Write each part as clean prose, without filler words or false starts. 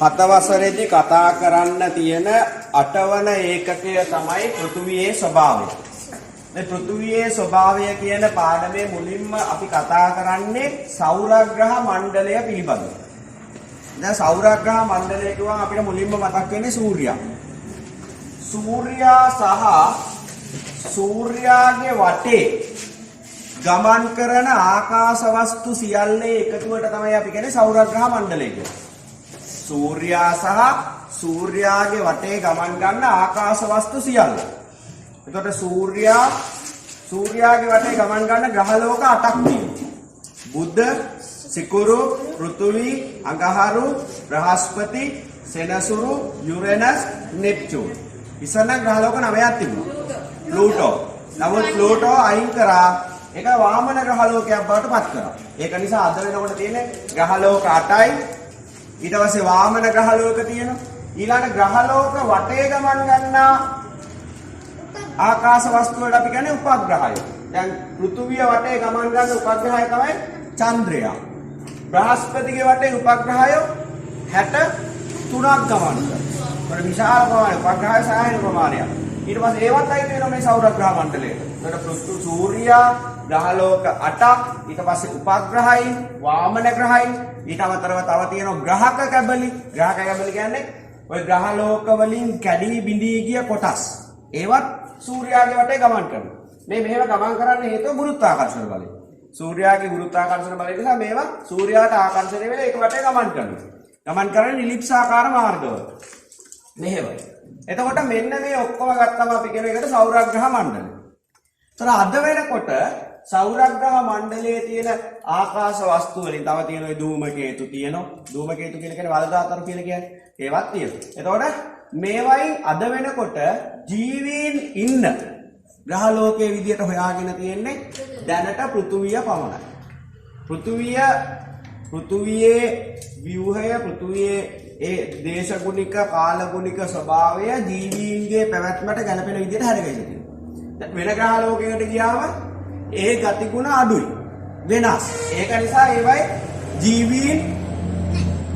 7 වසරේදී කතා කරන්න තියෙන 8 වන ඒකකය තමයි පෘථුවියේ ස්වභාවය. මේ පෘථුවියේ ස්වභාවය කියන පාඩමේ මුලින්ම අපි කතා කරන්නේ සෞරග්‍රහ මණ්ඩලය පිළිබඳව. දැන් සෞරග්‍රහ මණ්ඩලය කියවම අපිට මුලින්ම මතක් වෙන්නේ සූර්යයා. සූර්යයා සහ සූර්යාගේ වටේ ගමන් කරන ආකාශ වස්තු සියල්ලේ එකතුවට තමයි අපි කියන්නේ සෞරග්‍රහ මණ්ඩලය කියන්නේ. සූර්යයා සහ සූර්යාගේ වටේ ගමන් ගන්න ආකාශ වස්තු සියල්ල. එතකොට සූර්යාගේ වටේ ගමන් ගන්න ග්‍රහ ලෝක 8ක් තියෙනවා. බුධ, සිකුරු, පෘථිවි, අඟහරු, බ්‍රහස්පති, සෙනසුරු, යුරේනස්, නෙප්චූන්. ඉස්සන ග්‍රහ ලෝක 9ක් තිබුණා. ප්ලූටෝ. නමුත් ප්ලූටෝ අයින් කරා. ඒක වාමන ග්‍රහ ලෝකයක් බවට පත් කරා. ඒක නිසා අද වෙනකොට තියෙන්නේ ග්‍රහ ලෝක 8යි. ඊට පස්සේ වාමන ග්‍රහ ලෝක තියෙනවා. ඊළඟ ග්‍රහ ලෝක වටේ ගමන් ගන්නා ආකාශ වස්තු වලට අපි කියන්නේ උපග්‍රහය. දැන් පෘථුවිය වටේ ගමන් ගන්න උපග්‍රහය තමයි චන්ද්‍රයා. බ්‍රහස්පතිගේ වටේ උපග්‍රහය 63ක් ගමන් කරනවා. ඒක විශාල ප්‍රමාණයක් උපග්‍රහය සායන ප්‍රමාණයක්. ඊට පස්සේ ඒවත් අයිති වෙනවා මේ සෞරග්‍රහ මණ්ඩලයට. ඒකට පෘථු සූර්යයා ග්‍රහ ලෝක 8ක් ඊට පස්සේ උපග්‍රහයි වාමන ග්‍රහයි ඊට අමතරව තව තියෙනවා ග්‍රහක කැබලි. ග්‍රහක කැබලි කියන්නේ ওই ග්‍රහ ලෝක වලින් කැඩී බිඳී ගිය කොටස්. ඒවත් සූර්යාගේ වටේ ගමන් කරනවා. මේ මෙහෙම ගමන් කරන්න හේතුව ගුරුත්වාකර්ෂණ බලය. සූර්යාගේ ගුරුත්වාකර්ෂණ බලය නිසා මේවා සූර්යාට ආකර්ෂණය වෙලා ඒක වටේ ගමන් කරනවා. ගමන් කරන්නේ ඉලිප්සාකාර මාර්ගවල. මෙහෙම. එතකොට මෙන්න මේ ඔක්කොම ගත්තම අපි කියන එකට සෞරග්‍රහ මණ්ඩලය. ඒතර අද වෙනකොට සෞරග්‍රහ මණ්ඩලයේ තියෙන ආකාශ වස්තු වලින් තව තියෙන ওই ධූමකේතු තියෙනවා. ධූමකේතු කියලා කියන්නේ වලදාතර කියලා කියන්නේ. ඒවත් තියෙනවා. එතකොට මේවයින් අද වෙනකොට ජීවීන් ඉන්න ග්‍රහ ලෝකයේ විදියට හොයාගෙන තියෙන්නේ දැනට පෘථුවිය පමණයි. පෘථුවියේ ව්‍යුහය පෘථුවියේ ඒ දේශගුණික කාලගුණික ස්වභාවය ජීවීන්ගේ පැවැත්මට ගැලපෙන විදියට හැදගෙන තියෙනවා. වෙන ග්‍රහ ලෝකයකට ගියාම ඒ ගතිගුණ අඩුයි. වෙනස්. ඒක නිසා ඒවයි ජීවීන්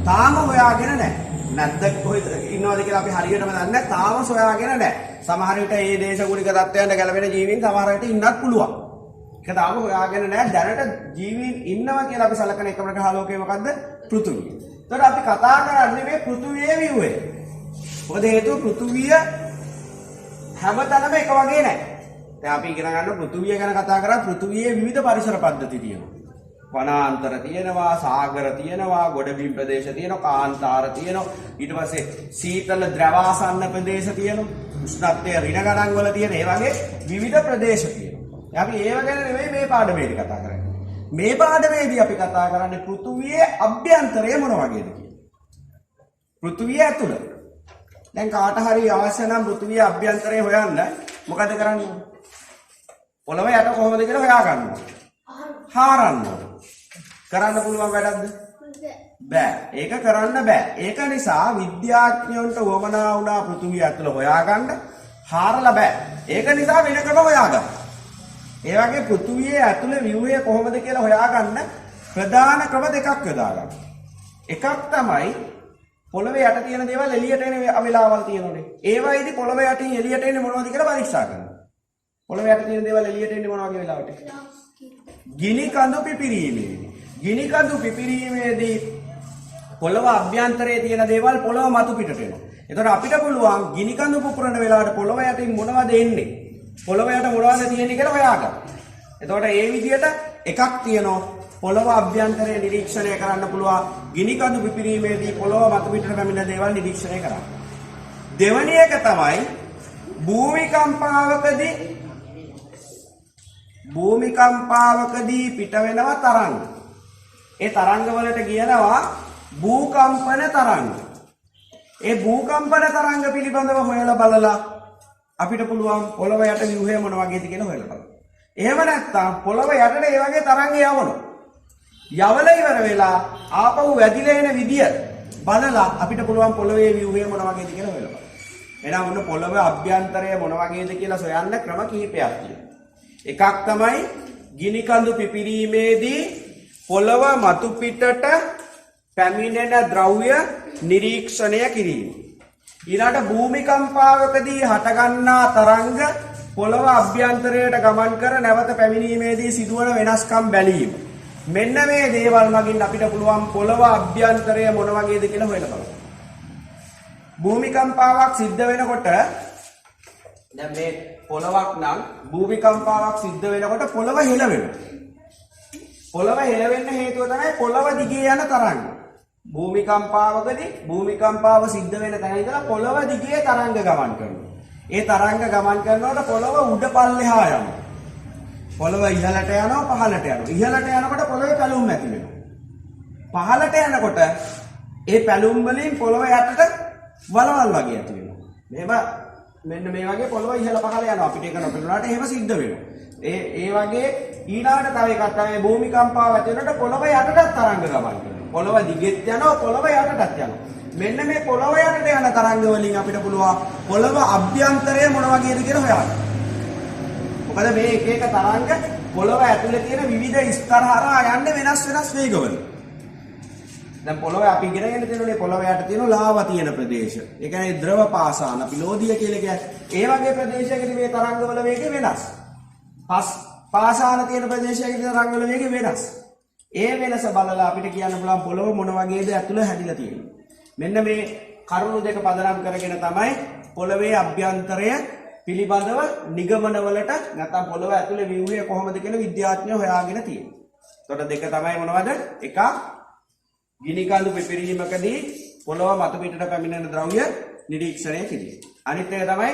තාම හොයාගෙන නැහැ. නැද්ද කොහෙද ඉන්නවද කියලා අපි හරියටම දන්නේ නැහැ. තාම සොයාගෙන නැහැ. සමහර විට මේ දේශගුණික තත්ත්වයන්ට ගැලපෙන ජීවීන් සමහර විට ඉන්නත් පුළුවන්. ඒක තාම හොයාගෙන නැහැ. දැනට ජීවීන් ඉන්නවා කියලා අපි සලකන එකම ග්‍රහ ලෝකය මොකද්ද? පෘථිවිය. එතකොට අපි කතා කරන්නේ මේ පෘථිවියේ ව්‍යුහය. මොකද හේතුව පෘථිවිය හැමතැනම එක වගේ නැහැ. දැන් අපි ඉගෙන ගන්න පෘථිවිය ගැන කතා කරා පෘථිවියේ විවිධ පරිසර පද්ධති තියෙනවා. වනාන්තර තියෙනවා, සාගර තියෙනවා, ගොඩබිම් ප්‍රදේශ තියෙනවා, කාන්තාර තියෙනවා. ඊට පස්සේ සීතල ද්‍රවාසන්න ප්‍රදේශ තියෙනවා. උෂ්ණත්වය ඍණ ගණන් වල තියෙන ඒ වගේ විවිධ ප්‍රදේශ තියෙනවා. අපි ඒව ගැන නෙවෙයි මේ පාඩමේදී කතා කරන්නේ. මේ පාඩමේදී අපි කතා කරන්නේ පෘථිවියේ අභ්‍යන්තරය මොන වගේද කියලා. පෘථිවිය ඇතුළ. දැන් කාට හරි අවශ්‍ය නම් පෘථිවියේ අභ්‍යන්තරය හොයන්න මොකද කරන්නේ? පොළව යට කොහොමද කියලා හොයා ගන්නවා. හාරන්න. කරන්න පුළුවන් වැඩක්ද? බෑ. ඒක කරන්න බෑ. ඒක නිසා විද්‍යාඥයන්ට වමනා වුණා පෘථිවිය ඇතුළ හොයාගන්න හාරලා බෑ. ඒක නිසා වෙන ක්‍රම හොයාගන්න. ඒ වගේ පෘථිවියේ ඇතුළේ ව්‍යුහය කොහොමද කියලා හොයාගන්න ප්‍රධාන ක්‍රම දෙකක් යොදා ගන්න. එකක් තමයි පොළවේ යට තියෙන දේවල් එළියට එන වෙලාවල් තියෙනෝනේ. ඒවයිදී පොළව යටින් එළියට එන්නේ මොනවද කියලා පරීක්ෂා කරනවා. පොළවේ යට තියෙන දේවල් එළියට එන්නේ මොන වගේ වෙලාවට? ගිනි කඳු පිපිරීමේදී. ගිනි කඳු පිපිරීමේදී පොළව අභ්‍යන්තරයේ තියෙන දේවල් පොළව මතු පිටට එනවා. එතකොට අපිට පුළුවන් ගිනි කඳු පුපුරන වෙලාවට පොළව යටින් මොනවද එන්නේ? පොළව යට මොනවද තියෙන්නේ කියලා හොයාගන්න. එතකොට මේ විදිහට එකක් තියෙනවා පොළව අභ්‍යන්තරයේ නිරීක්ෂණය කරන්න පුළුවන් ගිනි කඳු පිපිරීමේදී පොළව මතු පිටට පැමිණෙන දේවල් නිරීක්ෂණය කරන්න. දෙවැනි එක තමයි භූමිකම්පාවකදී පිට වෙනවා තරංග. ඒ තරංග වලට කියනවා භූකම්පන තරංග. ඒ භූකම්පන තරංග පිළිබඳව හොයලා බලලා අපිට පුළුවන් පොළව යට ව්‍යුහය මොන වගේද කියලා හොයලා බලන්න. එහෙම නැත්නම් පොළව යටට මේ වගේ තරංග යවනවා. යවල ඉවර වෙලා ආපහු වැදිලා එන විදිය බලලා අපිට පුළුවන් පොළවේ ව්‍යුහය මොන වගේද කියලා හොයලා බලන්න. එහෙනම් ඔන්න පොළව අභ්‍යන්තරය මොන වගේද කියලා සොයන්න ක්‍රම කිහිපයක් තියෙනවා. එකක් තමයි ගිනි කඳු පිපිරීමේදී පොළව මතු පිටට පැමිණෙන ද්‍රව්‍ය නිරීක්ෂණය කිරීම. ඊළඟට භූමිකම්පාවකදී හටගන්නා තරංග පොළව අභ්‍යන්තරයට ගමන් කර නැවත පැමිණීමේදී සිදුවන වෙනස්කම් බැලීම. මෙන්න මේ දේවල් මගින් අපිට පුළුවන් පොළව අභ්‍යන්තරය මොන වගේද කියලා හොයලා බලන්න. භූමිකම්පාවක් සිද්ධ වෙනකොට දැන් මේ පොළවක් නම් භූමිකම්පාවක් සිද්ධ වෙනකොට පොළව හෙලවෙනවා. පොළව හෙලවෙන්න හේතුව තමයි පොළව දිගේ යන තරංග. භූමිකම්පාවකදී භූමිකම්පාව සිද්ධ වෙන තැන ඉඳලා පොළව දිගේ තරංග ගමන් කරනවා. ඒ තරංග ගමන් කරනකොට පොළව උඩ පල්ලෙහා යනවා. පොළව ඉහළට යනවා පහළට යනවා. ඉහළට යනකොට පොළවේ පැලුම් ඇති වෙනවා. පහළට යනකොට ඒ පැලුම් වලින් පොළව යටට වලවල් වගේ ඇති වෙනවා. මෙන්න මේ වගේ පොළව ඉහළ පහළ යනවා. අපිට ඒක නොපෙනුනාට එහෙම සිද්ධ වෙනවා. ඒ වගේ ඊළඟට තව එකක් තමයි භූමිකම්පාව ඇති වෙනකොට පොළව යටටත් තරංග ගමන් කරනවා. පොළව දිගෙත් යනවා පොළව යටටත් යනවා. මෙන්න මේ පොළව යටට යන තරංග වලින් අපිට පුළුවන් පොළව අභ්‍යන්තරය මොන වගේද කියලා හොයන්න. මොකද මේ එක එක තරංග පොළව ඇතුලේ තියෙන විවිධ ස්තර හරහා යන්නේ වෙනස් වේගවල. දැන් පොළව අපි ඉගෙනගෙන තියෙනුනේ පොළව යට තියෙන ලාවා තියෙන ප්‍රදේශ. ඒ කියන්නේ ද්‍රව පාසාන අපි ලෝදිය කියලා කියන්නේ. ඒ වගේ ප්‍රදේශයකදී මේ තරංගවල වේගය වෙනස්. පාසාන තියෙන ප්‍රදේශයකදී තරංගවල වේගය වෙනස්. ඒ වෙනස බලලා අපිට කියන්න පුළුවන් පොළව මොන වගේද ඇතුළ හැදිලා තියෙන්නේ. මෙන්න මේ කරුණු දෙක පදනම් කරගෙන තමයි පොළවේ අභ්‍යන්තරය පිළිබඳව නිගමනවලට නැත්නම් පොළව ඇතුලේ ව්‍යුහය කොහොමද කියලා විද්‍යාඥයෝ හොයාගෙන තියෙන්නේ. එතකොට දෙක තමයි මොනවද? එකක් ගිනි කඳු පිපිරීමකදී පොළව මතු පිටට පැමිණෙන ද්‍රව්‍ය නිරීක්ෂණය කිරීම. අනිත් එක තමයි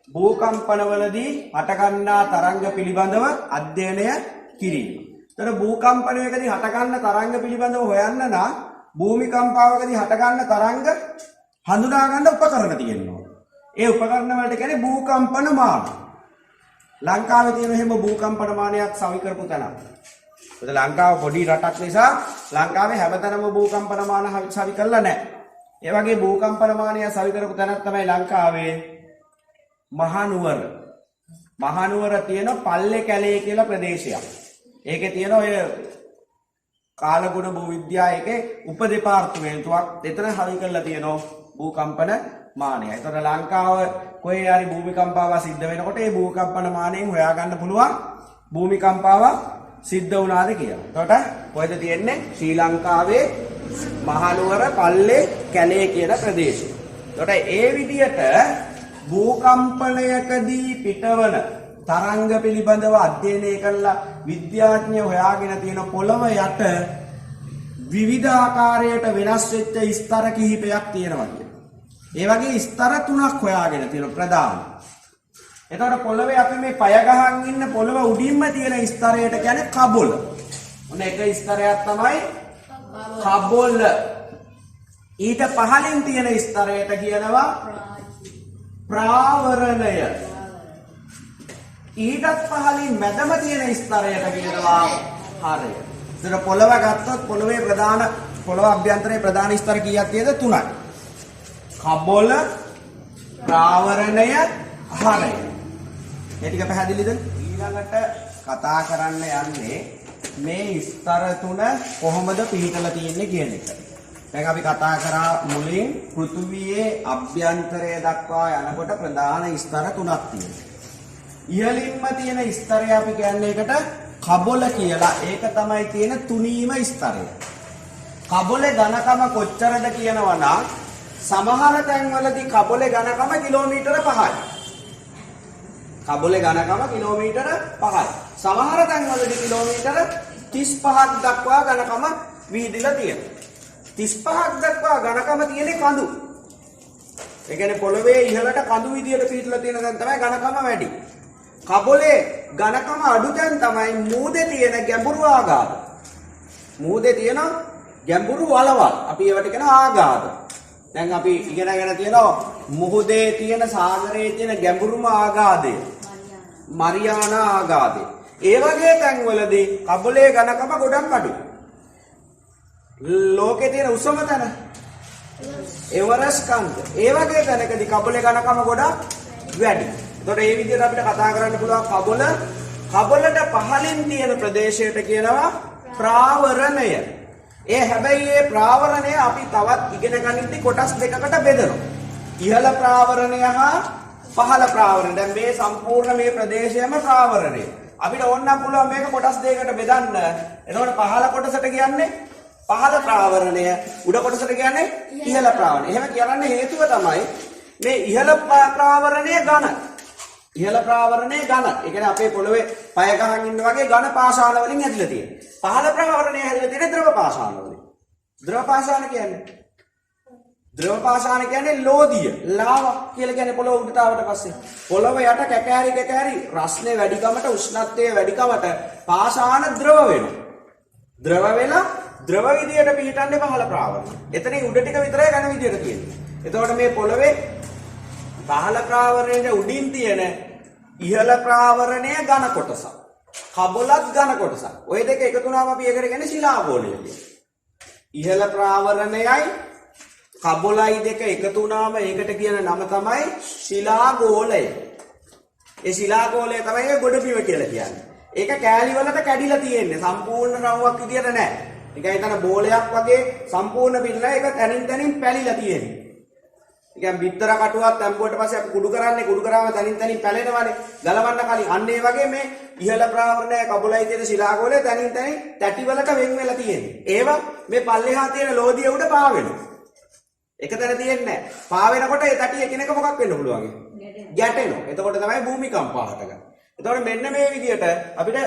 භූකම්පනවලදී හටගන්නා තරංග පිළිබඳව අධ්‍යයනය කිරීම. එතකොට භූකම්පනයකදී හටගන්න තරංග පිළිබඳව හොයන්න නම් භූමිකම්පාවකදී හටගන්න තරංග හඳුනා ගන්න උපකරණ තියෙනවා. ඒ උපකරණ වලට කියන්නේ භූකම්පන මාන. ලංකාවේ තියෙන හැම භූකම්පන මානයක් සවි කරපු තැනක්. ඒත් ලංකාව පොඩි රටක් නිසා ලංකාවේ හැමතැනම භූකම්පන මාන සවි කරලා නැහැ. ඒ වගේ භූකම්පන මානය සවි කරපු තැනක් තමයි ලංකාවේ මහනුවර. මහනුවර තියෙන පල්ලේ කැලේ කියලා ප්‍රදේශයක්. ඒකේ තියෙන ඔය කාලගුණ භූවිද්‍යා එකේ උප දෙපාර්තමේන්තුවක් එතන හරි කරලා තියෙනවා භූකම්පන මානය. ඒතර ලංකාව කොහේ හරි භූමිකම්පාවක් සිද්ධ වෙනකොට ඒ භූකම්පන මානයෙන් හොයාගන්න පුළුවන් භූමිකම්පාවක් සිද්ධ වුණාද කියලා. එතකොට කොහෙද තියෙන්නේ? ශ්‍රී ලංකාවේ මහනුවර පල්ලේ කැලේ කියන ප්‍රදේශය. එතකොට ඒ විදියට භූකම්පනයකදී පිටවන තරංග පිළිබඳව අධ්‍යයනය කළා විද්‍යාඥයෝ හොයාගෙන තියෙන පොළව යට විවිධ ආකාරයට වෙනස් වෙච්ච ස්තර කිහිපයක් තියෙනවා කියන්නේ. ඒ වගේ ස්තර තුනක් හොයාගෙන තියෙන ප්‍රධාන. එතකොට පොළවේ අපි මේ පය ගහන් ඉන්න පොළව උඩින්ම තියෙන ස්තරයට කියන්නේ කබොල. ඔන්න එක ස්තරයක් තමයි කබොල. ඊට පහළින් තියෙන ස්තරයට කියනවා ප්‍රාවරණය. ඊටත් පහළින් මැදම තියෙන ස්තරයට කියනවා හරය. ඒතර පොළව ගත්තොත් පොළවේ ප්‍රධාන පොළව අභ්‍යන්තරයේ ප්‍රධාන ස්තර කීයක් තියෙද? 3යි. කබොල, ප්‍රාවරණය, හරය. මේ ටික පැහැදිලිද? ඊළඟට කතා කරන්න යන්නේ මේ ස්තර තුන කොහොමද පිහිටලා තියෙන්නේ කියන එක. දැන් අපි කතා කරා මුලින් පෘථුවියේ අභ්‍යන්තරය දක්වා යනකොට ප්‍රධාන ස්තර තුනක් තියෙනවා. ඉහළින්ම තියෙන ස්තරය අපි කියන්නේ ඒකට කබොල කියලා. ඒක තමයි තියෙන තුනීම ස්තරය. කබොලේ ඝනකම කොච්චරද කියනවා නම් සමහර තැන්වලදී කබොලේ ඝනකම කිලෝමීටර 5යි. කබොලේ ඝනකම කිලෝමීටර 5යි. සමහර තැන්වලදී කිලෝමීටර 35ක් දක්වා ඝනකම විහිදලා තියෙනවා. 35ක් දක්වා ඝනකම තියෙන්නේ කඳු. ඒ කියන්නේ පොළවේ ඉහළට කඳු විදියට පිහිටලා තියෙන තැන තමයි ඝනකම වැඩි. කබොලේ ඝනකම අඩු තැන් තමයි මූදේ තියෙන ගැඹුරු ආගාධ. මූදේ තියෙන ගැඹුරු වලවල්. අපි ඒවට කියන ආගාධ. දැන් අපි ඉගෙනගෙන තියෙනවා මුහුදේ තියෙන සාගරයේ තියෙන ගැඹුරුම ආගාධය. මරියානා ආගාධය. ඒ වගේ තැන්වලදී කබොලේ ඝනකම ගොඩක් අඩුයි. ලෝකේ තියෙන උසම තැන එවරස්ට් කන්ද. ඒ වගේ තැනකදී කබොලේ ඝනකම ගොඩක් වැඩි. එතකොට මේ විදිහට අපිට කතා කරන්න පුළුවන් කබොලට පහළින් තියෙන ප්‍රදේශයට කියනවා ප්‍රාවරණය. ඒ හැබැයි මේ ප්‍රාවරණය අපි තවත් ඉගෙන ගනිද්දී කොටස් දෙකකට බෙදනවා. ඉහළ ප්‍රාවරණය හා පහළ ප්‍රාවරණය. දැන් මේ සම්පූර්ණ මේ ප්‍රදේශයම ප්‍රාවරණය. අපිට ඕනනම් පුළුවන් මේක කොටස් දෙකකට බෙදන්න. එතකොට පහළ කොටසට කියන්නේ පහළ ප්‍රාවරණය, උඩ කොටසට කියන්නේ ඉහළ ප්‍රාවරණය. එහෙම කියන්න හේතුව තමයි මේ ඉහළ ප්‍රාවරණය ඝන. ඉහළ ප්‍රාවරණය ඝන. ඒ කියන්නේ අපේ පොළවේ පය ගහන් ඉන්න වගේ ඝන පාෂාණ වලින් හැදිලා තියෙනවා. පහළ ප්‍රාවරණය හැදිලා තියෙන ද්‍රව පාෂාණ වලින්. ද්‍රව පාෂාණ කියන්නේ ලෝදිය. ලාවා කියලා කියන්නේ පොළොව උඩට ආවට පස්සේ. පොළොව යට කැකෑරි රස්නේ වැඩිකමට උෂ්ණත්වයේ වැඩිකමට පාෂාණ ද්‍රව වෙනවා. ද්‍රව වෙලා ද්‍රව විදියට පිහිටන්නේ පහළ ප්‍රාවරණය. එතනින් උඩ ටික විතරයි ඝන විදියට තියෙන්නේ. එතකොට මේ පොළවේ පහළ ප්‍රාවරණයේ උඩින් තියෙන ඉහළ ප්‍රාවරණය ඝන කොටසක්. කබොලත් ඝන කොටසක්. ওই දෙක එකතු වුණාම අපි ඒකට කියන්නේ ශිලාගෝලය කියලා. ඉහළ ප්‍රාවරණයයි කබොලයි දෙක එකතු වුණාම ඒකට කියන නම තමයි ශිලාගෝලය. ඒ ශිලාගෝලය තමයි ගොඩබිම කියලා කියන්නේ. ඒක කෑලි වලට කැඩිලා තියෙන්නේ. සම්පූර්ණ රවුමක් විදියට නෑ. නිකන් හිතන බෝලයක් වගේ සම්පූර්ණ පිළිලා ඒක තනින් පැලිලා තියෙන්නේ. නිකන් බිත්තර කටුවක් තැම්බුවට පස්සේ අපි කුඩු කරන්නේ කුඩු කරාම තනින් පැලෙනවානේ. ගලවන්න කලින් අන්න ඒ වගේ මේ ඉහළ ප්‍රාවරණය කබොලයි තියෙන ශිලාගෝලය තනින් තැටි වලට වෙන් වෙලා තියෙන්නේ. ඒවා මේ පල්ලෙහා තියෙන ලෝදිය උඩ පාවෙනවා. එක තැන තියෙන්නේ නැහැ. පාවෙනකොට ඒ තැටි එකිනෙක මොකක් වෙන්න පුළුවන්? ගැටෙනවා. එතකොට තමයි භූමිකම්ප හටගන්නේ. එතකොට මෙන්න මේ විදිහට අපිට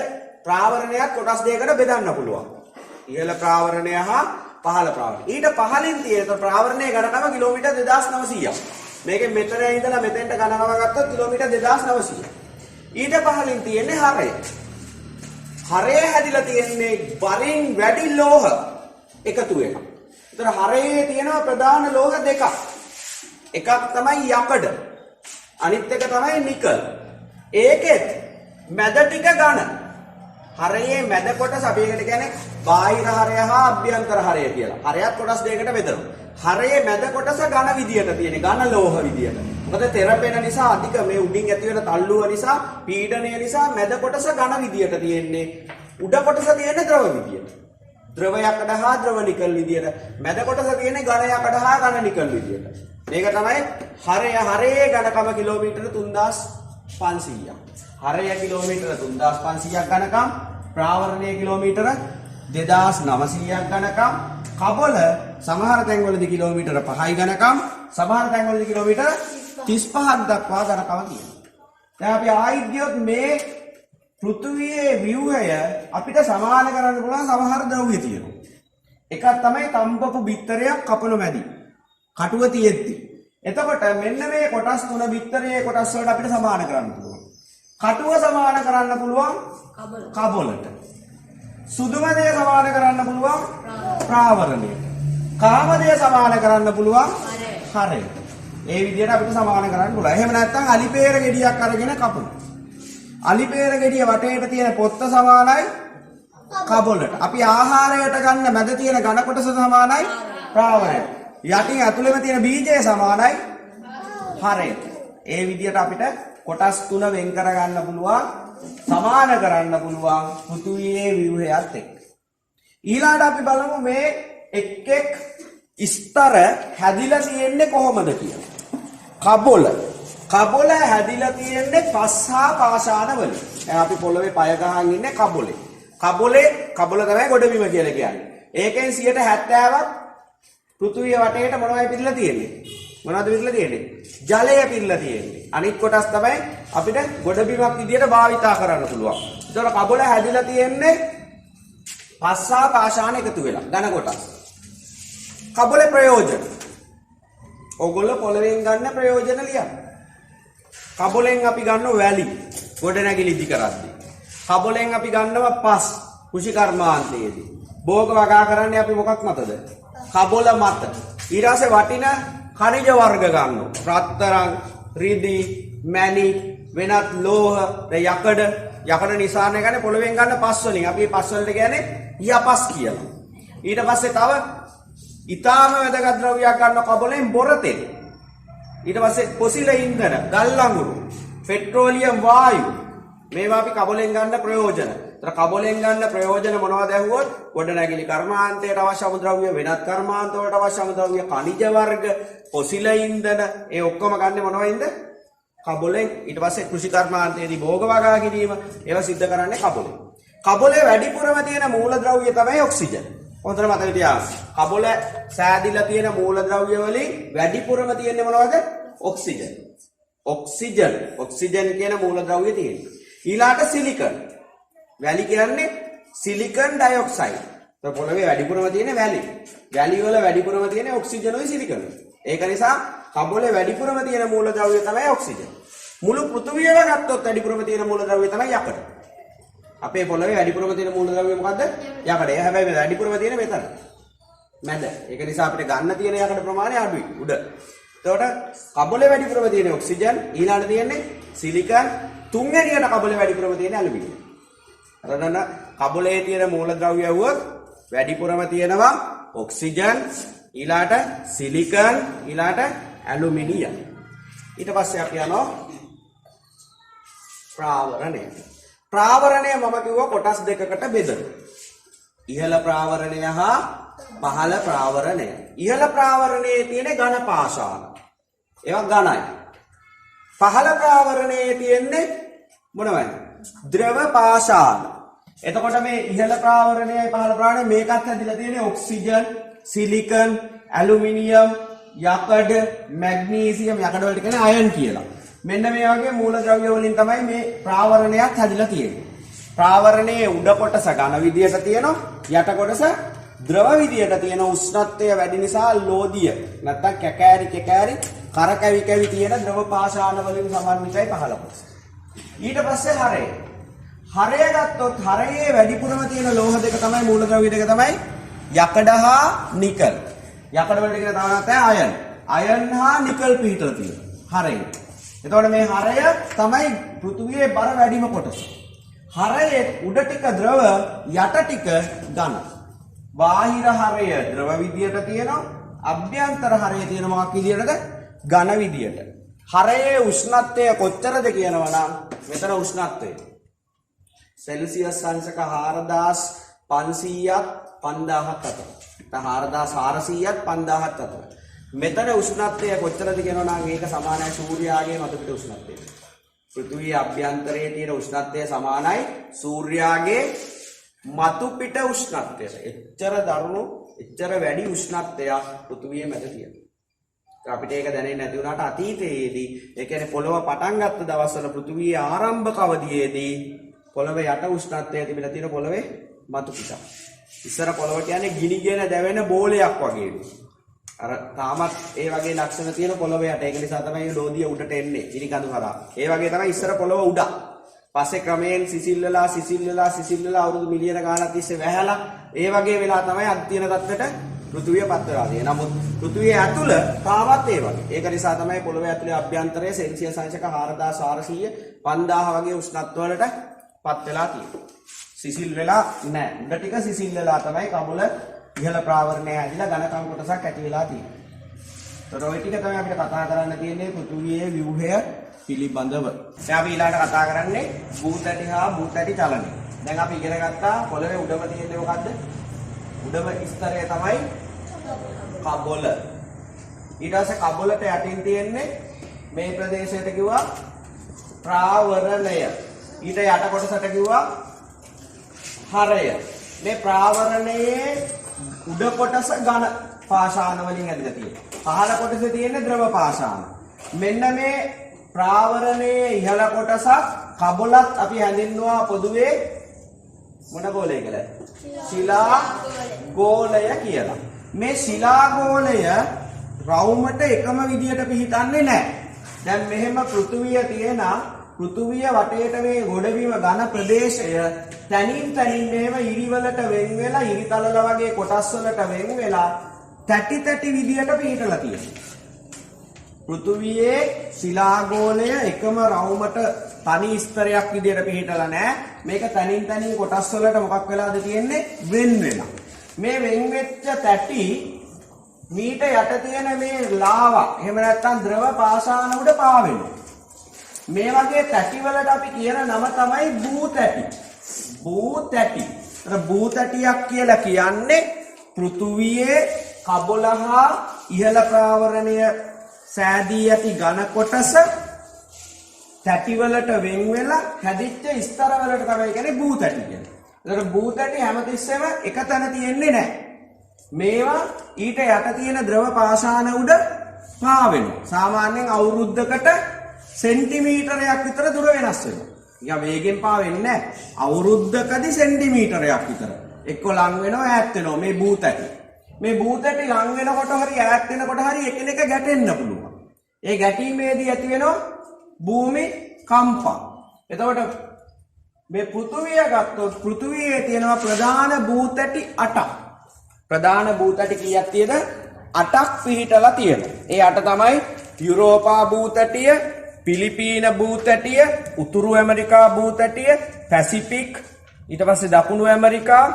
ප්‍රාවරණයක් කොටස් දෙකකට බෙදන්න පුළුවන්. ඉහළ ප්‍රාවරණය හා පහළ ප්‍රාවරණය. ඊට පහළින් තියෙන ප්‍රාවරණයේ ඝනකම කිලෝමීටර් 2900ක්. මේකෙන් මෙතන ඉඳලා මෙතෙන්ට ඝනකම ගත්තොත් කිලෝමීටර් 2900. ඊට පහළින් තියෙන්නේ හරය. හරය හැදිලා තියෙන්නේ බරින් වැඩි ලෝහ එකතු වෙනවා. ඒතර හරයේ තියෙනවා ප්‍රධාන ලෝහ දෙකක්. එකක් තමයි යකඩ. අනිත් එක තමයි නිකල්. ඒකෙත් මැද ටික ඝන. හරයේ මැද කොටස අපි ඒකට කියන්නේ බාහිර හරය හා අභ්‍යන්තර හරය කියලා. හරයත් කොටස් දෙකකට බෙදනවා. හරයේ මැද කොටස ඝන විදියට තියෙන ඝන ලෝහ විදියට. මොකද තෙරපෙන නිසා අධික මේ උඩින් ඇති වෙන තල්ලුව නිසා පීඩනය නිසා මැද කොටස ඝන විදියට තියෙන්නේ. උඩ කොටස තියෙන්නේ ද්‍රව විදියට. ද්‍රව යකඩ හා ද්‍රව නිකල් විදියට. මැද කොටස තියෙන්නේ ඝන යකඩ හා ඝන නිකල් විදියට. මේක තමයි හරයේ ඝනකම කිලෝමීටර 3500ක්. හරය කිලෝමීටර 3500ක් ඝනකම්, ප්‍රාවරණය කිලෝමීටර 2900ක් ඝනකම්, කබොල සමහර තැන්වලදී කිලෝමීටර 5යි ඝනකම්, සමහර තැන්වලදී කිලෝමීටර 35ක් දක්වා ඝනකම තියෙනවා. දැන් අපි ආයිත් ගියොත් මේ පෘථුවියේ ව්‍යුහය අපිට සමාන කරන්න පුළුවන් සමහර ද්‍රව්‍ය තියෙනවා. එකක් තමයි තම්බපු බිත්තරයක් කපන මැදි. කටුව තියෙද්දි. එතකොට මෙන්න මේ කොටස් තුන බිත්තරයේ කොටස් වලට අපිට සමාන කරන්න පුළුවන්. කටුව සමාන කරන්න පුළුවන් කබොලට. සුදුමදය සමාන කරන්න පුළුවන් ප්‍රාවරණයට. කාමදය සමාන කරන්න පුළුවන් හරයට. ඒ විදිහට අපිට සමාන කරන්න පුළුවන්. එහෙම නැත්නම් අලිපේර ගෙඩියක් අරගෙන කපමු. අලිපේර ගෙඩිය වටේට තියෙන පොත්ත සමානයි කබොලට. අපි ආහාරයට ගන්න මැද තියෙන ඝන කොටස සමානයි ප්‍රාවරණයට. යටින් ඇතුළෙම තියෙන බීජය සමානයි හරයට. ඒ විදිහට අපිට කොටස් තුන වෙන් කර ගන්න පුළුවන්, සමාන කරන්න පුළුවන් පෘථුවියේ ව්‍යුහයත් එක්ක. ඊළඟට අපි බලමු මේ එක් ස්තර හැදිලා තියෙන්නේ කොහොමද කියලා. කබොල හැදිලා තියෙන්නේ පස් හා පාෂාණ වලින්. දැන් අපි පොළවේ පය ගහන් ඉන්නේ කබොලේ. කබොල තමයි ගොඩබිම කියලා කියන්නේ. ඒකෙන් 70%ක් පෘථුවිය වටේට මොනවයි පිරලා තියෙන්නේ? මොනවද පිරලා තියෙන්නේ? ජලය පිරලා තියෙන්නේ. අනිත් කොටස් තමයි අපිට ගොඩබිමක් විදියට භාවිතා කරන්න පුළුවන්. ඒතකොට කබොල හැදිලා තියෙන්නේ පස් හා පාෂාණ එකතු වෙලා ඝන කොටස්. කබොලේ ප්‍රයෝජන. ඕගොල්ලෝ පොළවෙන් ගන්න ප්‍රයෝජන ලියන්න. කබොලෙන් අපි ගන්නවා වැලි ගොඩනැගිලි ඉදි කරද්දී. කබොලෙන් අපි ගන්නවා පස් කුෂි කර්මාන්තයේදී. භෝග වගා කරන්නේ අපි මොකක් මතද? කබොල මත. ඊට පස්සේ වටින khනිජ වර්ග ගන්නවා. රත්තරන්, රිදි, මැණික්, වෙනත් ලෝහ, යකඩ නිසානේ ගන්න පොළවෙන් ගන්න පස් වලින්. අපි පස් වලට කියන්නේ යපස් කියලා. ඊට පස්සේ තව ඊටාම වැදගත් ද්‍රව්‍යයක් ගන්න කබොලෙන් බොර තෙල්. ඊට පස්සේ පොසිල ඉන්ධන, ගල් අඟුරු, පෙට්‍රෝලියම් වායු. මේවා අපි කබොලෙන් ගන්න ප්‍රයෝජන. ඒතර කබලෙන් ගන්න ප්‍රයෝජන මොනවද ඇහුවොත් ගොඩනැගිලි කර්මාන්තයට අවශ්‍ය අමුද්‍රව්‍ය, වෙනත් කර්මාන්ත වලට අවශ්‍ය අමුද්‍රව්‍ය, khනිජ වර්ග, පොසිල ඉන්ධන, ඒ ඔක්කොම ගන්න මොනවයින්ද? කබලෙන්. ඊට පස්සේ කෘෂි කර්මාන්තයේදී භෝග වගා කිරීම ඒවා සිද්ධ කරන්නේ කබලෙන්. කබලේ වැඩිපුරම තියෙන මූලද්‍රව්‍ය තමයි ඔක්සිජන්. හොඳට මතක තියාගන්න. කබල සෑදිලා තියෙන මූලද්‍රව්‍ය වලින් වැඩිපුරම තියෙන්නේ මොනවද? ඔක්සිජන්. ඔක්සිජන් කියන මූලද්‍රව්‍ය තියෙනවා. ඊළාට සිලිකන්. වැලි කියන්නේ සිලිකන් ඩයොක්සයිඩ්. તો පොළවේ වැඩිපුරම තියෙන වැලි. වැලි වල වැඩිපුරම තියෙන ඔක්සිජනුයි සිලිකනුයි. ඒක නිසා කබලේ වැඩිපුරම තියෙන මූලද්‍රව්‍ය තමයි ඔක්සිජන්. මුළු පෘථිවියම ගත්තොත් වැඩිපුරම තියෙන මූලද්‍රව්‍ය තමයි යකඩ. අපේ පොළවේ වැඩිපුරම තියෙන මූලද්‍රව්‍ය මොකද්ද? යකඩ. ඒ හැබැයි මේ වැඩිපුරම තියෙන මෙතන. මැද. ඒක නිසා අපිට ගන්න තියෙන යකඩ ප්‍රමාණය අඩුයි උඩ. එතකොට කබලේ වැඩිපුරම තියෙන ඔක්සිජන්, ඊළඟට තියෙන්නේ සිලිකන්, තුන්වෙනියට කබලේ වැඩිපුරම තියෙන ඇලුමිනියම්. අරගෙන කබලේ තියෙන මූලද්‍රව්‍ය වුවොත් වැඩිපුරම තියෙනවා ඔක්සිජන්, ඊළාට සිලිකන්, ඊළාට ඇලුමිනියම්. ඊට පස්සේ අපි යනවා ප්‍රාවරණය. ප්‍රාවරණය මම කිව්වා කොටස් දෙකකට බෙදනවා. ඉහළ ප්‍රාවරණය හා පහළ ප්‍රාවරණය. ඉහළ ප්‍රාවරණයේ තියෙන ඝන පාෂාණ. ඒවා ඝනයි. පහළ ප්‍රාවරණයේ තියෙන්නේ මොනවද? ද්‍රව පාෂාණ. එතකොට මේ ඉහළ ප්‍රාවරණයයි පහළ ප්‍රාවරණය මේකත් ඇදලා තියෙන්නේ ඔක්සිජන්, සිලිකන්, ඇලුමිනියම්, යකඩ, මැග්නීසියම්, යකඩ වලට කියන්නේ අයන් කියලා. මෙන්න මේ වගේ මූලද්‍රව්‍ය වලින් තමයි මේ ප්‍රාවරණයක් හැදිලා තියෙන්නේ. ප්‍රාවරණයේ උඩ කොටස ඝන විදියට තියෙනවා, යට කොටස ද්‍රව විදියට තියෙන. උෂ්ණත්වය වැඩි නිසා ලෝදිය නැත්තම් කැකෑරි කරකැවි කැවි තියෙන ද්‍රව පාෂාණ වලින් සමන්විතයි පහළ කොටස. ඊට පස්සේ හරය. හරය ගත්තොත් හරයේ වැඩිපුරම තියෙන ලෝහ දෙක තමයි මූලද්‍රව්‍ය දෙක තමයි යකඩ හා නිකල්. යකඩ වලට කියන තව නැත්නම් අයන්. අයන් හා නිකල් පිහිටලා තියෙනවා හරය. එතකොට මේ හරය තමයි පෘථුවියේ බර වැඩිම කොටස. හරයේ උඩ ටික ද්‍රව, යට ටික ඝන. බාහිර හරය ද්‍රව විදියට තියෙනවා, අභ්‍යන්තර හරය තියෙන මොකක් විදියටද? ඝන විදියට. හරයේ උෂ්ණත්වය කොච්චරද කියනවා නම් මෙතන උෂ්ණත්වය සෙල්සියස් අංශක 4500ත් 5000ත් අතර. 4400ත් 5000ත් අතර. මෙතන උෂ්ණත්වය කොච්චරද කියනවා නම් ඒක සමානයි සූර්යාගේ මතු පිට උෂ්ණත්වයට. පෘථිවියේ අභ්‍යන්තරයේ තියෙන උෂ්ණත්වය සමානයි සූර්යාගේ මතු පිට උෂ්ණත්වයට. එච්චර දරුණු, එච්චර වැඩි උෂ්ණත්වයක් පෘථිවියේ මැද තියෙනවා. අපිට ඒක දැනෙන්නේ නැති වුණාට අතීතයේදී ඒ කියන්නේ පොළොව පටන් ගත්ත දවස්වල පෘථිවියේ ආරම්භක අවධියේදී පොළොවේ යට උෂ්ණත්වය තිබිලා තියෙන පොළොවේ මතු පිට. ඉස්සර පොළොව කියන්නේ ගිනිගෙන දැවෙන බෝලයක් වගේ. අර තාමත් ඒ වගේ ලක්ෂණ තියෙන පොළොවේ යට. ඒක නිසා තමයි ලෝදිය උඩට එන්නේ ගිනි කඳු හරහා. ඒ වගේ තමයි ඉස්සර පොළොව උඩ. පස්සේ ක්‍රමයෙන් සිසිල් වෙලා අවුරුදු මිලියන ගාණක් තිස්සේ වැහැලා ඒ වගේ වෙලා තමයි අද තියෙන තත්ත්වයට පෘථිවිය පත් වෙලා තියෙන්නේ. නමුත් පෘථිවිය ඇතුළ තාමත් ඒ වගේ. ඒක නිසා තමයි පොළොවේ ඇතුලේ අභ්‍යන්තරයේ සෙල්සියස් අංශක 4400 5000 වගේ උෂ්ණත්ව වලට පත් වෙලා තියෙන්නේ. සිසිල් වෙලා නැහැ. උඩ ටික සිසිල් වෙලා තමයි කබල ඉහළ ප්‍රාවරණය හැදිලා ඝනකම් කොටසක් ඇති වෙලා තියෙන්නේ. ඒතර ඔය ටික තමයි අපිට කතා කරන්න තියෙන්නේ පෘථිවියේ ව්‍යුහය පිළිබඳව. දැන් අපි ඊළඟට කතා කරන්නේ භූතැටි හා භූතැටි චලනය. දැන් අපි ඉගෙන ගත්තා පොළවේ උඩම තියෙන්නේ මොකද්ද? උඩම ස්තරය තමයි කබොල. ඊට පස්සේ කබොලට යටින් තියෙන්නේ මේ ප්‍රදේශයට කිව්වා ප්‍රාවරණය. ඊට යට කොටසට කිව්වා හරය. මේ ප්‍රාවරණයේ උඩ කොටස ඝන පාෂාණ වලින් ඇදලා තියෙනවා. පහළ කොටසේ තියෙන්නේ ද්‍රව පාෂාණ. මෙන්න මේ ප්‍රාවරණයේ ඉහළ කොටසක් කබොලත් අපි හැඳින්වුවා පොදුවේ මොන ගෝලය කියලා? ශිලා ගෝලය කියලා. මේ ශිලා ගෝලය රවුමට එකම විදියට පිහිටන්නේ නැහැ. දැන් මෙහෙම පෘථුවිය තියෙන පෘථුවිය වටේට මේ ගොඩබිම ඝන ප්‍රදේශය තනින් මෙහෙම ඉරිවලට වෙන් වෙලා ඉරිතලල වගේ කොටස් වලට වෙන් වෙලා තැටි විදියට පිහිටලා තියෙනවා. පෘථුවියේ ශිලා ගෝලය එකම රවුමට තනි ස්තරයක් විදියට පිහිටලා නැහැ. මේක තනින් කොටස් වලට මොකක් වෙලාද තියෙන්නේ? වෙන් වෙලා. මේ වෙන් වෙච්ච තැටි මීට යට තියෙන මේ ලාවා එහෙම නැත්නම් ද්‍රව පාෂාණ උඩ පාවෙනවා. මේ වගේ තැටි වලට අපි කියන නම තමයි භූතැටි. භූතැටි. අර භූතැටියක් කියලා කියන්නේ පෘථුවියේ කබොල හා ඉහළ ප්‍රාවරණය සෑදී ඇති ඝන කොටස තැටි වලට වෙන් වෙලා හැදිච්ච ස්තර වලට තමයි කියන්නේ භූතැටි කියන්නේ. ඒතර භූතැටි හැමතිස්සෙම එක තැන තියෙන්නේ නැහැ. මේවා ඊට යට තියෙන ද්‍රව පාෂාණ උඩ පාවෙනවා. සාමාන්‍යයෙන් අවුරුද්දකට සෙන්ටිමීටරයක් විතර දුර වෙනස් වෙනවා. ඊගා වේගෙන් පාවෙන්නේ නැහැ. අවුරුද්දකදී සෙන්ටිමීටරයක් විතර. එක්ක ලං වෙනවා ඈත් වෙනවා මේ භූතැටි. මේ භූතැටි ලං වෙනකොට හරි ඈත් වෙනකොට හරි එකිනෙක ගැටෙන්න පුළුවන්. ඒ ගැටීමේදී ඇති වෙනවා භූමි කම්පා. එතකොට මේ පෘථුවිය ගත්තොත් පෘථුවියේ තියෙනවා ප්‍රධාන භූතැටි 8ක්. ප්‍රධාන භූතැටි කීයක් තියෙද? 8ක් පිහිටලා තියෙනවා. ඒ 8 තමයි යුරෝපා භූතැටිය, පිලිපීන භූතැටිය, උතුරු ඇමරිකා භූතැටිය, පැසිෆික්, ඊට පස්සේ දකුණු ඇමරිකා,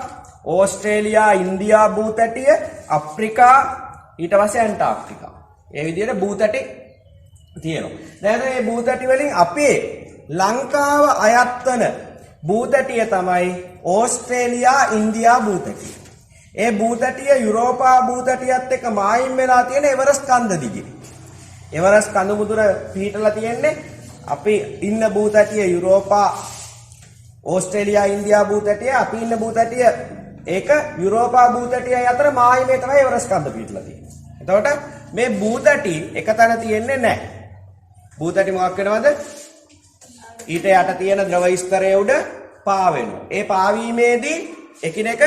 ඕස්ට්‍රේලියා, ඉන්දියා භූතැටිය, අප්‍රිකා, ඊට පස්සේ ඇන්ටාර්ක්ටිකා. මේ විදිහට භූතැටි තියෙනවා. දැන් මේ භූතැටි වලින් අපේ ලංකාව අයත් වන භූතැටිය තමයි ඕස්ට්‍රේලියා, ඉන්දියා භූතැටිය. ඒ භූතැටිය යුරෝපා භූතැටියත් එක්ක මායිම් වෙලා තියෙන එවරස්ට් කන්ද දිගේ. එවරස්ට් කඳු මුදුන පිහිටලා තියෙන්නේ අපි ඉන්න භූතැටිය යුරෝපා, ඕස්ට්‍රේලියා, ඉන්දියා භූතැටිය, අපි ඉන්න භූතැටිය ඒක යුරෝපා භූතැටිය අතර මායිමේ තමයි එවරස්ට් කන්ද පිහිටලා තියෙන්නේ. එතකොට මේ භූතැටි එක තැන තියෙන්නේ නැහැ. භූතැටි මොකක් වෙනවද? ඊට යට තියෙන ද්‍රව ස්තරය උඩ පාවෙනවා. ඒ පාවීමේදී එකිනෙක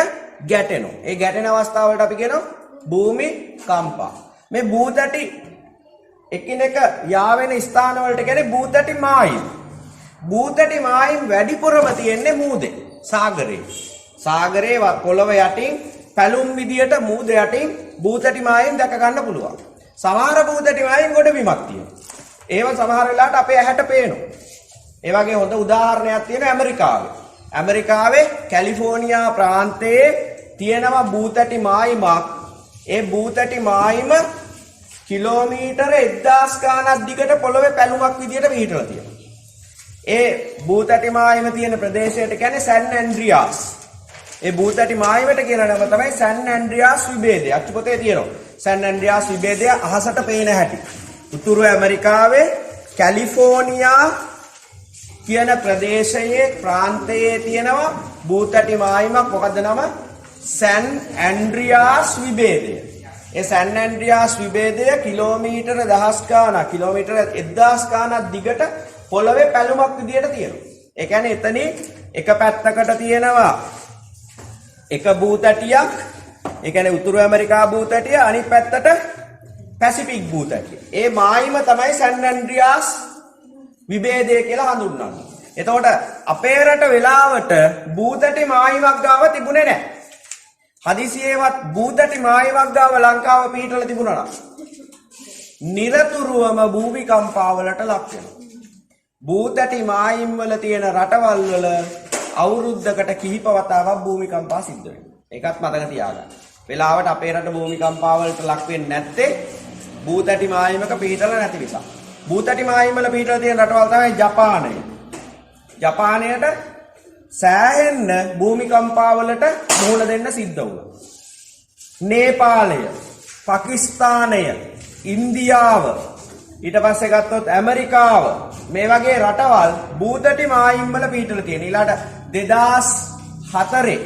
ගැටෙනවා. ඒ ගැටෙන අවස්ථාවලට අපි කියනවා භූමි කම්පා. මේ භූතැටි එකිනෙක යාවෙන ස්ථාන වලට කියන්නේ භූතැටි මායිම්. භූතැටි මායිම් වැඩිපුරම තියෙන්නේ මූදේ, සාගරේ. සාගරේ පොළව යටින් පැලුම් විදියට මූද යටින් භූතැටි මායිම් දැක ගන්න පුළුවන්. සමහර භූතැටි මායිම් ගොඩ බිමක් තියෙනවා. ඒව සමහර වෙලාවට අපේ ඇහැට පේනවා. ඒ වගේ හොඳ උදාහරණයක් තියෙනවා ඇමරිකාවේ. ඇමරිකාවේ කැලිෆෝනියා ප්‍රාන්තයේ තියෙනවා භූතැටි මායිමක්. ඒ භූතැටි මායිම කිලෝමීටර 1000 ගාණක් දිගට පොළවේ පැලුමක් විදියට පිහිටලා තියෙනවා. ඒ භූතැටි මායිම තියෙන ප්‍රදේශයට කියන්නේ සැන් ඇන්ඩ්‍රියාස්. ඒ භූතැටි මායිමට කියන නම තමයි සැන් ඇන්ඩ්‍රියාස් විභේදය. අච්චුපතේ තියෙනවා. සැන් ඇන්ඩ්‍රියාස් විභේදය අහසට පේන හැටි. උතුරු ඇමරිකාවේ කැලිෆෝනියා කියන ප්‍රදේශයේ ප්‍රාන්තයේ තියෙනවා භූතැටි මායිමක්. මොකද්ද නම? සැන් ඇන්ඩ්‍රියාස් විභේදය. ඒ සැන් ඇන්ඩ්‍රියාස් විභේදය කිලෝමීටර 1000 ගාණක්, කිලෝමීටර 1000 ගාණක් දිගට පොළවේ පැලුමක් විදියට තියෙනවා. ඒ කියන්නේ එතනින් එක පැත්තකට තියෙනවා එක භූතැටියක්, ඒ කියන්නේ උතුරු ඇමරිකා භූතැටිය, අනිත් පැත්තට පැසිෆික් භූතැටිය. ඒ මායිම තමයි සැන් ඇන්ඩ්‍රියාස් විභේදය කියලා හඳුන්වන්නේ. එතකොට අපේ රට වෙලාවට භූතැටි මායිමක් ගාව තිබුණේ නැහැ. හදිසියෙවත් භූතැටි මායිමක් ගාව ලංකාව පිහිටලා තිබුණා නම් නිරතුරුවම භූමිකම්පාවලට ලක් වෙනවා. භූතැටි මායිම් වල තියෙන රටවල් වල අවුරුද්දකට කිහිප වතාවක් භූමිකම්පා සිද්ධ වෙනවා. ඒකත් මතක තියාගන්න. වෙලාවට අපේ රට භූමිකම්පාවලට ලක් වෙන්නේ නැත්තේ භූතැටි මායිමක පිහිටලා නැති නිසා. භූතැටි මායිම් වල පිහිටලා තියෙන රටවල් තමයි ජපානය. ජපානයට සෑහෙන්න භූමිකම්පාවලට මුහුණ දෙන්න සිද්ධ වුණා. නේපාලය, පාකිස්තානය, ඉන්දියාව, ඊට පස්සේ ගත්තොත් ඇමරිකාව, මේ වගේ රටවල් භූතැටි මායිම් වල පිහිටලා තියෙන. ඊළාට 2004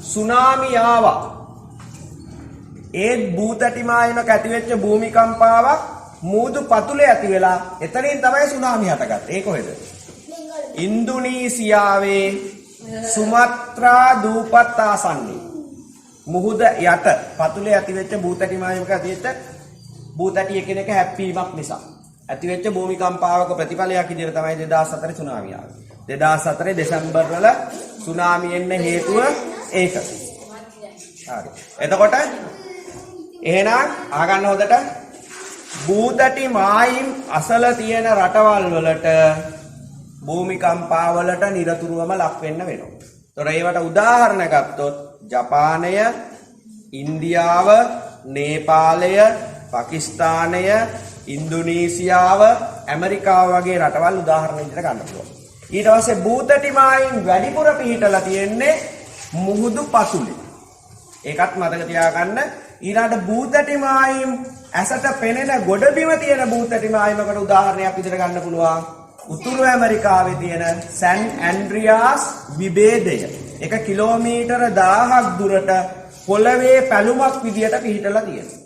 සුනාමි ආවා. ඒ භූතැටි මායිමක ඇතිවෙච්ච භූමිකම්පාවක් මූදු පතුලේ ඇති වෙලා එතනින් තමයි සුනාමි හටගත්තේ. ඒ කොහෙද? ඉන්දුනීසියාවේ සුමත්‍රා දූපත් ආසන්නයේ මුහුද යට පතුලේ ඇතිවෙච්ච භූතැටි මායිමක ඇතිවෙච්ච භූතැටි එකිනෙක හැප්පීමක් නිසා ඇතිවෙච්ච භූමිකම්පාවක ප්‍රතිඵලයක් විදිහට තමයි 2004 සුනාමිය ආවේ. 2004 දෙසැම්බර් වල සුනාමිය එන්න හේතුව ඒක. හරි. එතකොට එහෙනම් අහගන්න හොඳට භූතැටි මායිම් අසල තියෙන රටවල් වලට භූමිකම්පාවලට නිරතුරුවම ලක් වෙන්න වෙනවා. ඒතොර ඒවට උදාහරණ ගත්තොත් ජපානය, ඉන්දියාව, නේපාලය, පාකිස්තානය, ඉන්දුනීසියාව, ඇමරිකාව වගේ රටවල් උදාහරණ විදිහට ගන්න පුළුවන්. ඊට පස්සේ භූතටි මායිම් වැඩිපුර පිහිටලා තියෙන්නේ මුහුදු පතුලේ. ඒකත් මතක තියාගන්න. ඊළඟට භූතටි මායිම් ඇසට පෙනෙන ගොඩබිම තියෙන භූතටි මායිමකට උදාහරණයක් විදිහට ගන්න පුළුවන්. උතුරු ඇමරිකාවේ තියෙන සැන් ඇන්ඩ්‍රියාස් විභේදය. එක කිලෝමීටර 1000ක් දුරට පොළවේ පැලුමක් විදිහට පිහිටලා තියෙනවා.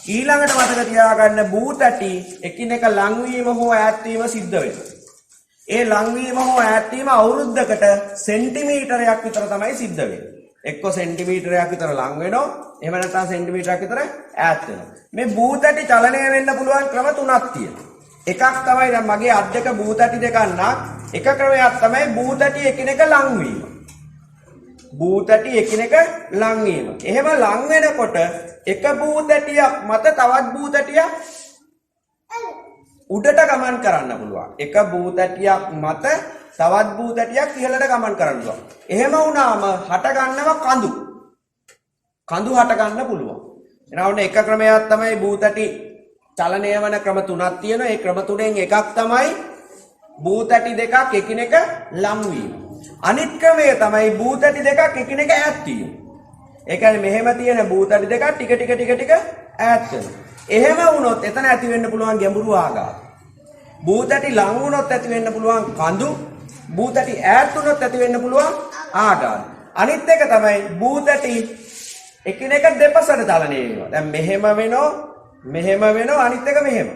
ඊළඟට මතක තියාගන්න භූතටි එකිනෙක ලංවීම හෝ ඈත්වීම සිද්ධ වෙනවා. ඒ ලංවීම හෝ ඈත්වීම අවුරුද්දකට සෙන්ටිමීටරයක් විතර තමයි සිද්ධ වෙන්නේ. එක්ක සෙන්ටිමීටරයක් විතර ලං වෙනවා, එහෙම නැත්නම් සෙන්ටිමීටරයක් විතර ඈත් වෙනවා. මේ භූතටි චලනය වෙන්න පුළුවන් ක්‍රම තුනක් තියෙනවා. එකක් තමයි දැන් මගේ අත් දෙක භූතටි දෙක අන්නක්. එක ක්‍රමයක් තමයි භූතටි එකිනෙක ලංවීම. භූතටි එකිනෙක ලං වීම. එහෙම ලං වෙනකොට එක භූතටියක් මත තවත් භූතටියක් උඩට ගමන් කරන්න පුළුවන්. එක භූතටියක් මත තවත් භූතටියක් ඉහළට ගමන් කරන්න පුළුවන්. එහෙම වුණාම හට ගන්නව කඳු. කඳු හට ගන්න පුළුවන්. එනවනේ එක ක්‍රමයක් තමයි භූතටි චලනය වන ක්‍රම තුනක් තියෙනවා. ඒ ක්‍රම තුනෙන් එකක් තමයි භූතටි දෙකක් එකිනෙක ලං වීම. අනිත් ක්‍රමය තමයි භූතටි දෙකක් එකිනෙක ඈත් වීම. ඒ කියන්නේ මෙහෙම තියෙන භූතටි දෙකක් ටික ඈත් වෙනවා. එහෙම වුණොත් එතන ඇති වෙන්න පුළුවන් ගැඹුරු ආඝාත. භූතටි ලං වුණොත් ඇති වෙන්න පුළුවන් කඳු. භූතටි ඈත් වුණොත් ඇති වෙන්න පුළුවන් ආඝාත. අනිත් එක තමයි භූතටි එකිනෙක දෙපසට චලනය වෙනවා. දැන් මෙහෙම වෙනවා අනිත් එක මෙහෙම.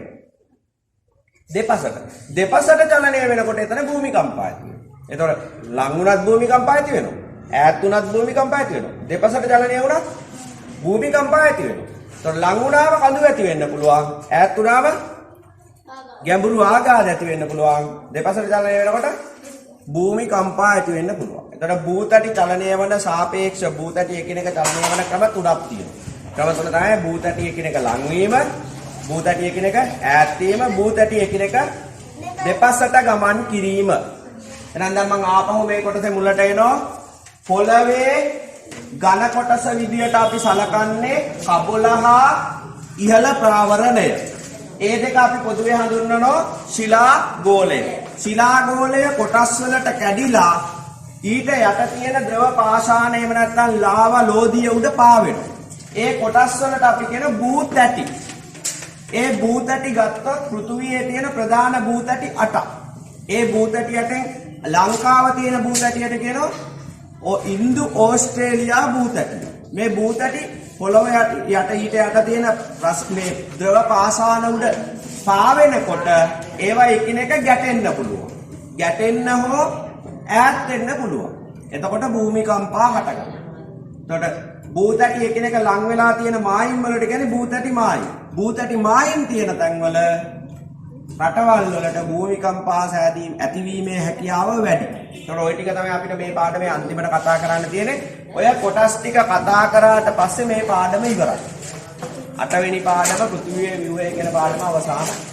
දෙපසට චලනය වෙනකොට එතන භූමිකම්ප ඇති වෙනවා. එතකොට ලං වුණත් භූමිකම්ප ඇති වෙනවා. ඈත් වුණත් භූමිකම්ප ඇති වෙනවා. දෙපසට චලනය වුණත් භූමිකම්ප ඇති වෙනවා. එතකොට ලං වුණාම කඳු ඇති වෙන්න පුළුවන්. ඈත් වුණාම ගැඹුරු ආඝාත ඇති වෙන්න පුළුවන්. දෙපසට චලනය වෙනකොට භූමිකම්ප ඇති වෙන්න පුළුවන්. එතකොට භූතටි චලනය වන සාපේක්ෂ භූතටි එකිනෙක චලනය වන ක්‍රම තුනක් තියෙනවා. ක්‍රම තුන තමයි භූතටි එකිනෙක ලං වීම, භූතටි එකිනෙක ඈත් වීම, භූතටි එකිනෙක දෙපසට ගමන් කිරීම. එහෙනම් දැන් මම ආපහු මේ කොටසේ මුලට එනවා. පොළවේ ඝන කොටස විදියට අපි සලකන්නේ කබොල හා ඉහළ ප්‍රාවරණය. ඒ දෙක අපි පොදුවේ හඳුන්වනවා ශිලා ගෝලය. ශිලා ගෝලය කොටස් වලට කැඩිලා ඊට යට තියෙන ද්‍රව පාෂාණ එහෙම නැත්නම් ලාවා ලෝදිය උඩ පාවෙනවා. ඒ කොටස් වලට අපි කියන භූතටි. ඒ භූතටි ගත්තොත් පෘථුවියේ තියෙන ප්‍රධාන භූතටි 8ක්. ඒ භූතටි 8න් ලංකාව තියෙන භූතටියට කියනවා ඉන්දු ඕස්ට්‍රේලියා භූතටි. මේ භූතටි පොළොව යට ඊට යට තියෙන මේ ද්‍රව පාෂාණ උඩ පාවෙනකොට ඒවා එකිනෙක ගැටෙන්න පුළුවන්. ගැටෙන්න හෝ ඈත් වෙන්න පුළුවන්. එතකොට භූමිකම්පා හටගන්නවා. එතකොට භූතටි එකිනෙක ලං වෙලා තියෙන මායිම් වලට කියන්නේ භූතටි මායිම්. භූතටි මායිම් තියෙන තැන්වල රටවල් වලට භූමිකම්පා සෑදීම් ඇතිවීමේ හැකියාව වැඩි. ඒතකොට ওই ටික තමයි අපිට මේ පාඩමේ අන්තිමට කතා කරන්න තියෙන්නේ. ඔය කොටස් ටික කතා කරාට පස්සේ මේ පාඩම ඉවරයි. 8 වෙනි පාඩම පෘථිවියේ ව්‍යුහය කියන පාඩම අවසానයි.